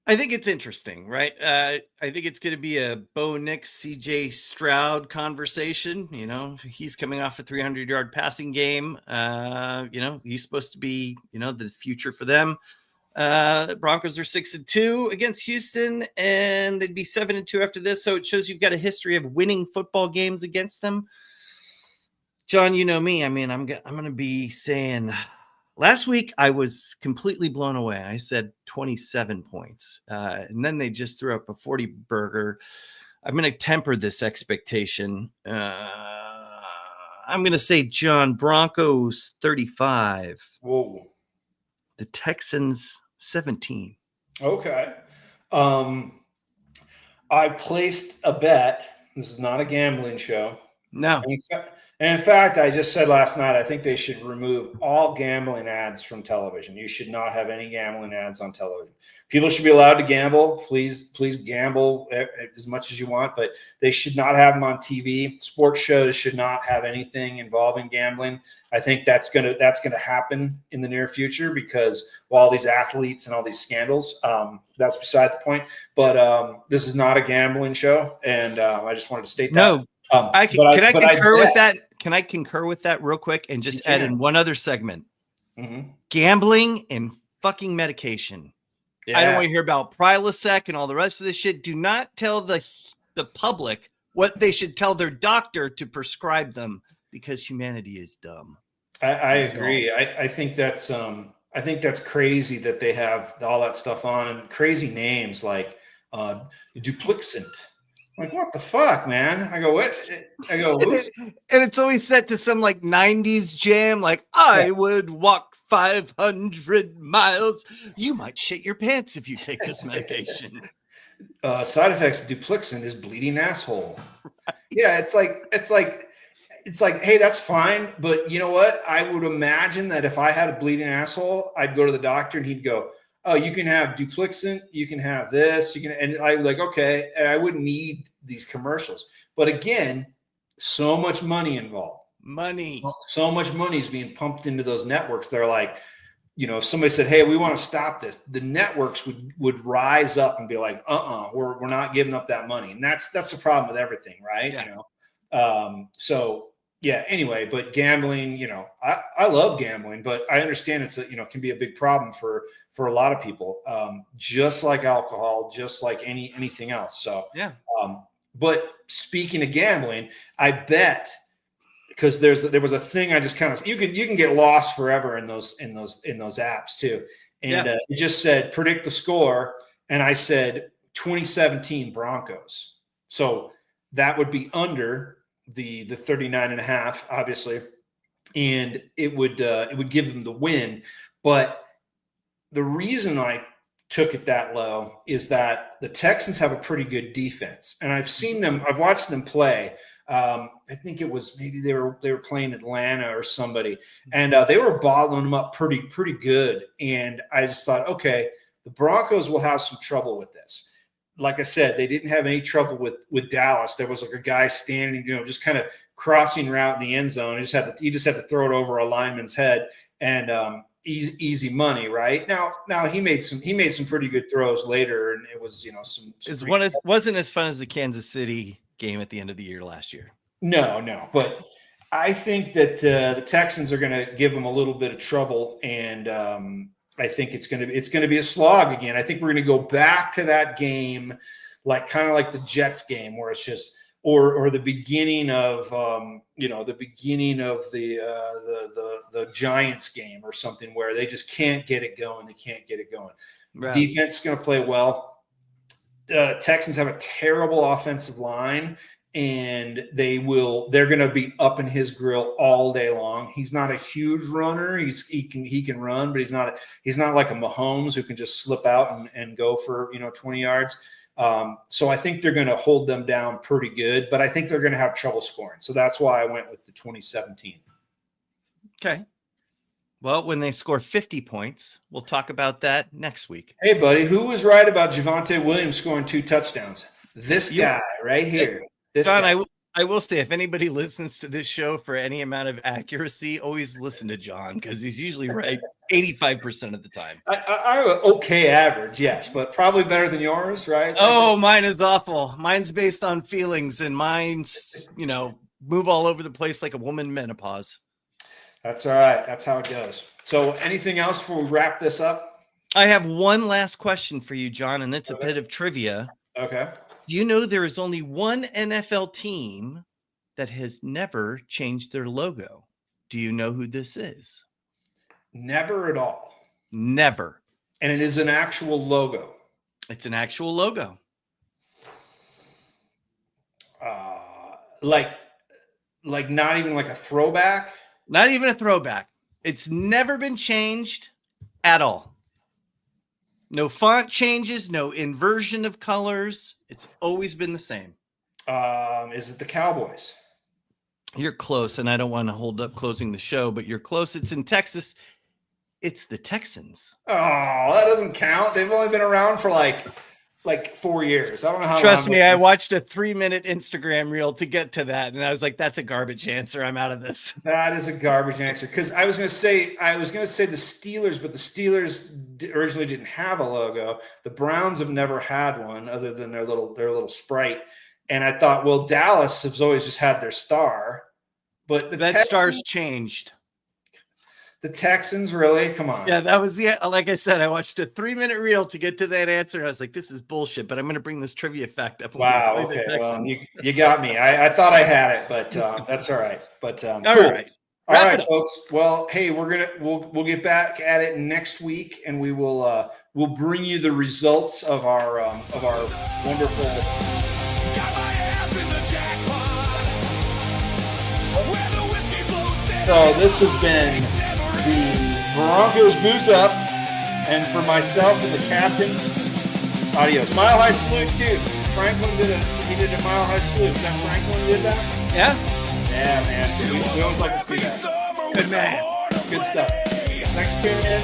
I think it's interesting, right? I think it's going to be a Bo Nix, CJ Stroud conversation. He's coming off a 300-yard passing game. He's supposed to be, the future for them. Broncos are 6-2 against Houston, and they'd be 7-2 after this. So it shows you've got a history of winning football games against them. John, you know me. I mean, I'm going to be saying last week I was completely blown away. I said 27 points, and then they just threw up a 40 burger. I'm going to temper this expectation. I'm going to say, John, Broncos 35. Whoa. The Texans 17. Okay. I placed a bet. This is not a gambling show. No. And in fact, I just said last night, I think they should remove all gambling ads from television. You should not have any gambling ads on television. People should be allowed to gamble. Please gamble as much as you want, but they should not have them on TV. Sports shows should not have anything involving gambling. I think that's gonna happen in the near future because of all these athletes and all these scandals. That's beside the point. But this is not a gambling show, and I just wanted to state that. No, can I concur with that? Can I concur with that real quick and just add in one other segment? Mm-hmm. Gambling and fucking medication. Yeah. I don't want to hear about Prilosec and all the rest of this shit. Do not tell the public what they should tell their doctor to prescribe them because humanity is dumb. I agree. I think that's crazy that they have all that stuff on and crazy names like Duplixant. Like, what the fuck, man? I go, what? I go, who's? And it's always set to some like 90s jam, like, I would walk 500 miles. You might shit your pants if you take this medication. Side effects of Dupixent is bleeding asshole. Yeah, it's like, hey, that's fine, but you know what? I would imagine that if I had a bleeding asshole, I'd go to the doctor and he'd go, "Oh, you can have Dupixent, you can have this, you can," and I was like, okay, and I wouldn't need these commercials. But again, so much money involved. So much money is being pumped into those networks. They're like, if somebody said, "Hey, we want to stop this," the networks would rise up and be like, we're not giving up that money." And that's the problem with everything, right? Yeah. So yeah, anyway, but gambling, I love gambling, but I understand it's can be a big problem for a lot of people, just like alcohol, just like anything else. So yeah. But speaking of gambling, I bet, because there was a thing I just kind of, you can get lost forever in those apps too, and it just said predict the score, and I said 2017 Broncos, so that would be under the 39.5, obviously, and it would give them the win. But the reason I took it that low is that the Texans have a pretty good defense, and I've watched them play. I think it was maybe they were playing Atlanta or somebody, and they were bottling them up pretty good. And I just thought, okay, the Broncos will have some trouble with this. Like I said, they didn't have any trouble with Dallas. There was like a guy standing, just kind of crossing route in the end zone. He just had to throw it over a lineman's head, and easy money, right? Now he made some pretty good throws later, and it was it wasn't as fun as the Kansas City game at the end of the year last year. No, but I think that the Texans are going to give them a little bit of trouble, and I think it's going to be a slog again. I think we're going to go back to that game, kind of like the Jets game, where it's just or the beginning of the Giants game or something, where they just can't get it going. They can't get it going. Right. Defense is going to play well. Texans have a terrible offensive line, and they're going to be up in his grill all day long. He's not a huge runner. He can run, but he's not like a Mahomes who can just slip out and go for 20 yards. So I think they're going to hold them down pretty good, but I think they're going to have trouble scoring. So that's why I went with the 2017. Okay. Well, when they score 50 points, we'll talk about that next week. Hey, buddy, who was right about Javonte Williams scoring 2 touchdowns? This guy right here. John, I will say, if anybody listens to this show for any amount of accuracy, always listen to John, because he's usually right 85% of the time. I have an okay average, yes, but probably better than yours, right? Oh, mine is awful. Mine's based on feelings, and mine's, move all over the place like a woman menopause. That's all right. That's how it goes. So anything else before we wrap this up? I have one last question for you, John, and it's a bit of trivia. Okay. Do you know there is only one NFL team that has never changed their logo? Do you know who this is? Never at all. Never. And it is an actual logo. It's an actual logo. Like not even like a throwback? Not even a throwback. It's never been changed at all. No font changes, no inversion of colors. It's always been the same. Is it the Cowboys? You're close, and I don't want to hold up closing the show, but you're close. It's in Texas. It's the Texans. Oh, that doesn't count. They've only been around for like 4 years. I don't know how. Trust me, I watched a 3-minute Instagram reel to get to that, and I was like, "That's a garbage answer. I'm out of this." That is a garbage answer, because I was going to say the Steelers, but the Steelers originally didn't have a logo. The Browns have never had one other than their little sprite. And I thought, well, Dallas has always just had their star, but that star's changed. The Texans, really? Come on. Yeah, that was like I said, I watched a 3-minute reel to get to that answer. I was like, this is bullshit, but I'm going to bring this trivia fact up. Wow. Okay. Well, you got me. I thought I had it, but that's all right. But all cool. right. All right, folks. Well, hey, we'll get back at it next week, and we'll bring you the results of our wonderful. Got my ass in the jackpot. So this has been the Broncos Booze Up, and for myself and the captain, Adios. Mile high salute too. Franklin did a mile high salute. Is that Franklin did that? Yeah. Yeah, man. We always like to see that. Good man. Good stuff. Thanks for tuning in.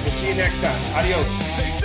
We'll see you next time. Adios.